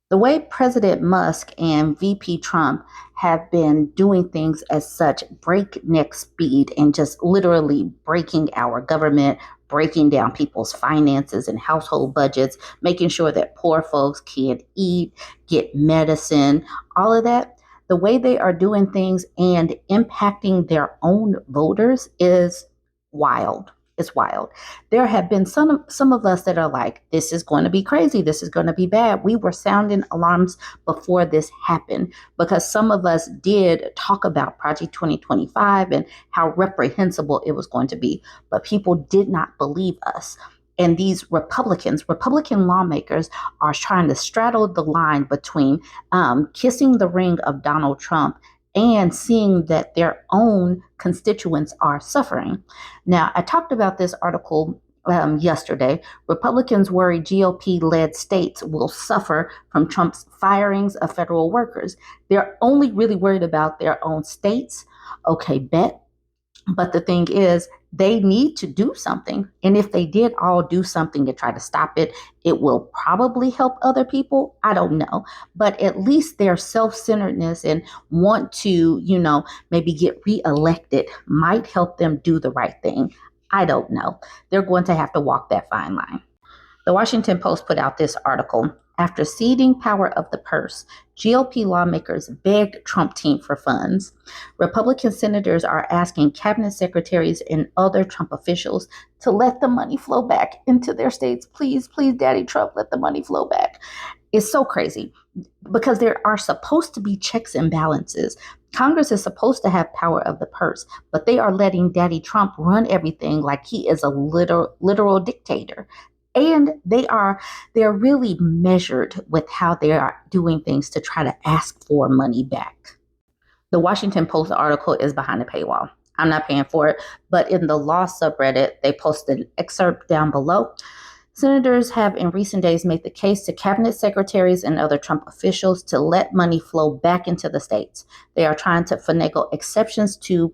The way President Musk and VP Trump have been doing things at such breakneck speed and just literally breaking our government, breaking down people's finances and household budgets, making sure that poor folks can't eat, get medicine, all of that. The way they are doing things and impacting their own voters is wild. It's wild. There have been some of us that are like, this is going to be crazy. This is going to be bad. We were sounding alarms before this happened because some of us did talk about Project 2025 and how reprehensible it was going to be, but people did not believe us. And these Republican lawmakers are trying to straddle the line between kissing the ring of Donald Trump and seeing that their own constituents are suffering. Now, I talked about this article yesterday. Republicans worry GOP led states will suffer from Trump's firings of federal workers. They're only really worried about their own states. Okay, bet. But the thing is, they need to do something. And if they did all do something to try to stop it, it will probably help other people. I don't know. But at least their self-centeredness and want to, maybe get reelected might help them do the right thing. I don't know. They're going to have to walk that fine line. The Washington Post put out this article. After ceding power of the purse, GOP lawmakers begged Trump team for funds. Republican senators are asking cabinet secretaries and other Trump officials to let the money flow back into their states. Please, please, Daddy Trump, let the money flow back. It's so crazy because there are supposed to be checks and balances. Congress is supposed to have power of the purse, but they are letting Daddy Trump run everything like he is a literal dictator. And they're really measured with how they are doing things to try to ask for money back. The Washington Post article is behind a paywall. I'm not paying for it, but in the law subreddit, they posted an excerpt down below. Senators have in recent days made the case to cabinet secretaries and other Trump officials to let money flow back into the states. They are trying to finagle exceptions to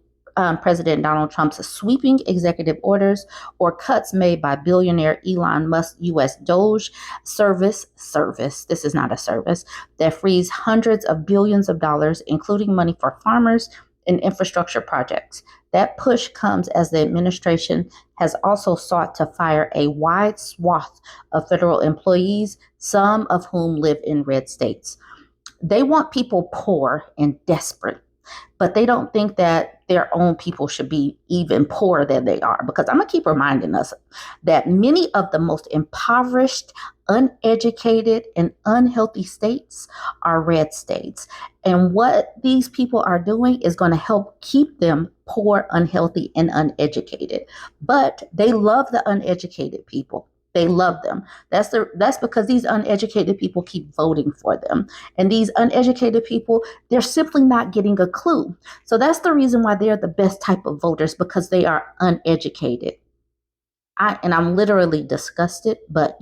President Donald Trump's sweeping executive orders or cuts made by billionaire Elon Musk's U.S. Doge service. This is not a service that frees hundreds of billions of dollars, including money for farmers and infrastructure projects. That push comes as the administration has also sought to fire a wide swath of federal employees, some of whom live in red states. They want people poor and desperate, but they don't think that their own people should be even poorer than they are. Because I'm going to keep reminding us that many of the most impoverished, uneducated, and unhealthy states are red states. And what these people are doing is going to help keep them poor, unhealthy, and uneducated. But they love the uneducated people. They love them. That's because these uneducated people keep voting for them. And these uneducated people, they're simply not getting a clue. So that's the reason why they're the best type of voters, because they are uneducated. I'm literally disgusted, but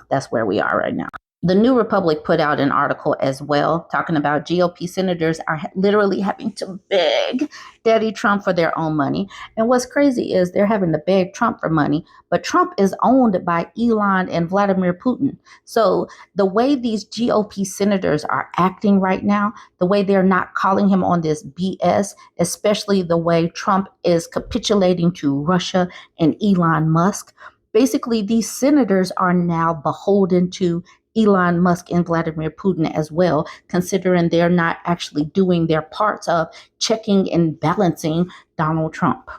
that's where we are right now. The New Republic put out an article as well talking about GOP senators are literally having to beg Daddy Trump for their own money. And what's crazy is they're having to beg Trump for money, but Trump is owned by Elon and Vladimir Putin. So the way these GOP senators are acting right now, the way they're not calling him on this BS, especially the way Trump is capitulating to Russia and Elon Musk, basically these senators are now beholden to Elon Musk and Vladimir Putin as well, considering they're not actually doing their parts of checking and balancing Donald Trump.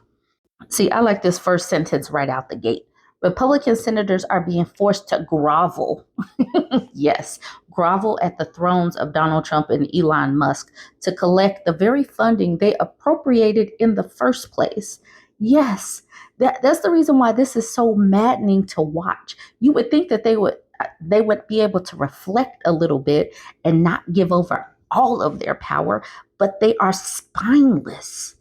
See, I like this first sentence right out the gate. Republican senators are being forced to grovel. Yes, grovel at the thrones of Donald Trump and Elon Musk to collect the very funding they appropriated in the first place. Yes, that's the reason why this is so maddening to watch. You would think that they would be able to reflect a little bit and not give over all of their power, but they are spineless.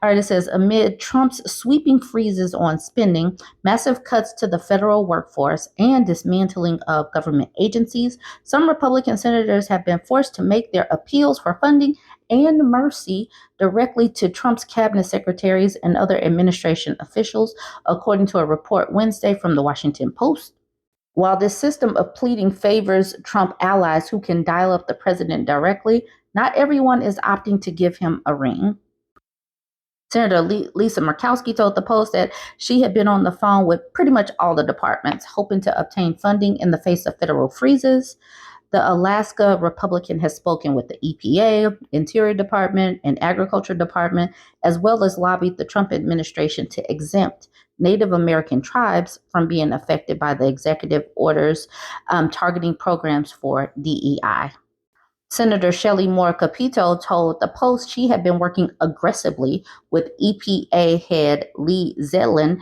All right, it says, amid Trump's sweeping freezes on spending, massive cuts to the federal workforce, and dismantling of government agencies, some Republican senators have been forced to make their appeals for funding and mercy directly to Trump's cabinet secretaries and other administration officials, according to a report Wednesday from the Washington Post. While this system of pleading favors Trump allies who can dial up the president directly, not everyone is opting to give him a ring. Senator Lisa Murkowski told the Post that she had been on the phone with pretty much all the departments, hoping to obtain funding in the face of federal freezes. The Alaska Republican has spoken with the EPA, Interior Department, and Agriculture Department, as well as lobbied the Trump administration to exempt Native American tribes from being affected by the executive orders targeting programs for DEI. Senator Shelley Moore Capito told the Post she had been working aggressively with EPA head Lee Zeldin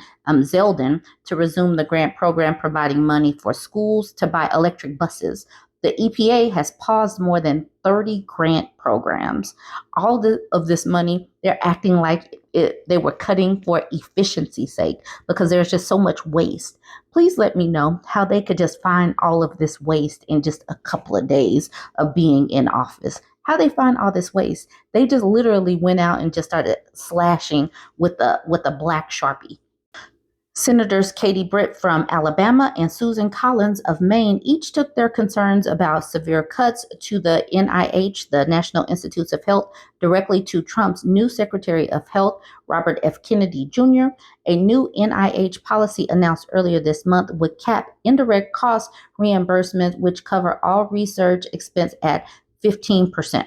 to resume the grant program providing money for schools to buy electric buses. The EPA has paused more than 30 grant programs. Of this money, they're acting like they were cutting for efficiency's sake because there's just so much waste. Please let me know how they could just find all of this waste in just a couple of days of being in office. How they find all this waste? They just literally went out and just started slashing with a black Sharpie. Senators Katie Britt from Alabama and Susan Collins of Maine each took their concerns about severe cuts to the NIH, the National Institutes of Health, directly to Trump's new Secretary of Health, Robert F. Kennedy Jr. A new NIH policy announced earlier this month would cap indirect cost reimbursements, which cover all research expense at 15%.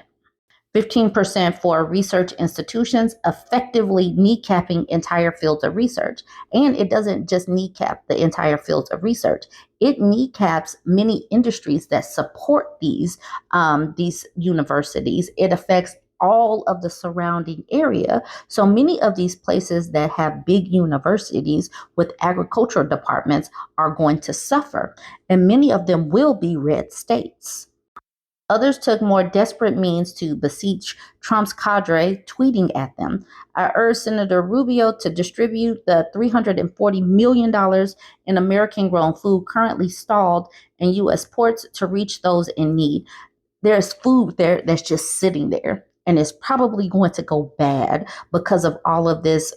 15% for research institutions, effectively kneecapping entire fields of research. And it doesn't just kneecap the entire fields of research. It kneecaps many industries that support these universities. It affects all of the surrounding area. So many of these places that have big universities with agricultural departments are going to suffer. And many of them will be red states. Others took more desperate means to beseech Trump's cadre, tweeting at them. I urge Senator Rubio to distribute the $340 million in American-grown food currently stalled in U.S. ports to reach those in need. There's food there that's just sitting there. And it's probably going to go bad because of all of this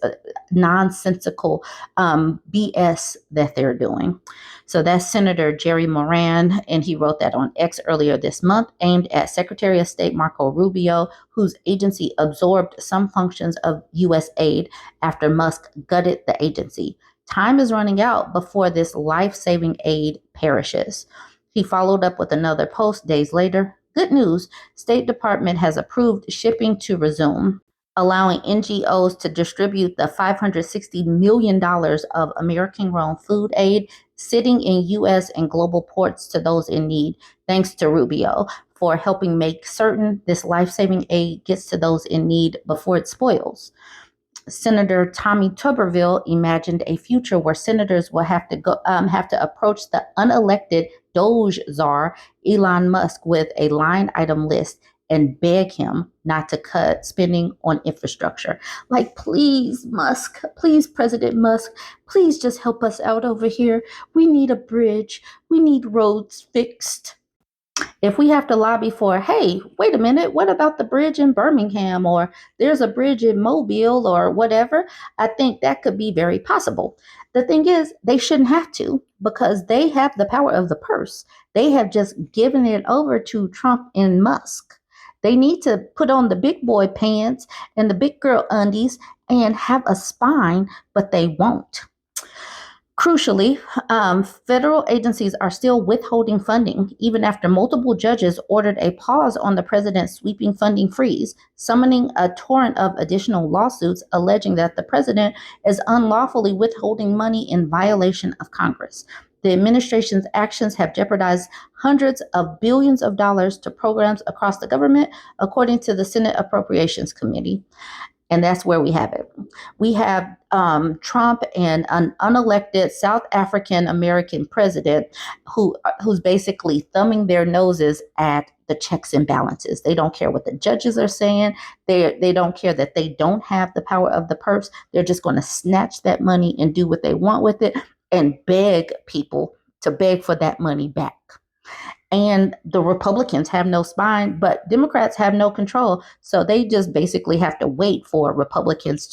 nonsensical BS that they're doing. So that's Senator Jerry Moran, and he wrote that on X earlier this month, aimed at Secretary of State Marco Rubio, whose agency absorbed some functions of U.S. aid after Musk gutted the agency. Time is running out before this life-saving aid perishes. He followed up with another post days later. Good news, State Department has approved shipping to resume, allowing NGOs to distribute the $560 million of American-grown food aid sitting in U.S. and global ports to those in need, thanks to Rubio for helping make certain this life-saving aid gets to those in need before it spoils. Senator Tommy Tuberville imagined a future where senators will have to approach the unelected Doge czar Elon Musk with a line item list and beg him not to cut spending on infrastructure. Like, please, Musk, please, President Musk, please just help us out over here. We need a bridge. We need roads fixed. If we have to lobby for, hey, wait a minute, what about the bridge in Birmingham, or there's a bridge in Mobile or whatever, I think that could be very possible. The thing is, they shouldn't have to because they have the power of the purse. They have just given it over to Trump and Musk. They need to put on the big boy pants and the big girl undies and have a spine, but they won't. Crucially, federal agencies are still withholding funding, even after multiple judges ordered a pause on the president's sweeping funding freeze, summoning a torrent of additional lawsuits alleging that the president is unlawfully withholding money in violation of Congress. The administration's actions have jeopardized hundreds of billions of dollars to programs across the government, according to the Senate Appropriations Committee. And that's where we have it. We have Trump and an unelected South African American president who's basically thumbing their noses at the checks and balances. They don't care what the judges are saying. They don't care that they don't have the power of the purse. They're just going to snatch that money and do what they want with it and beg people to beg for that money back. And the Republicans have no spine, but Democrats have no control. So they just basically have to wait for Republicans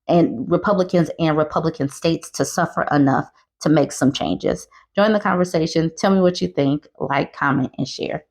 and Republican states to suffer enough to make some changes. Join the conversation. Tell me what you think. Like, comment, and share.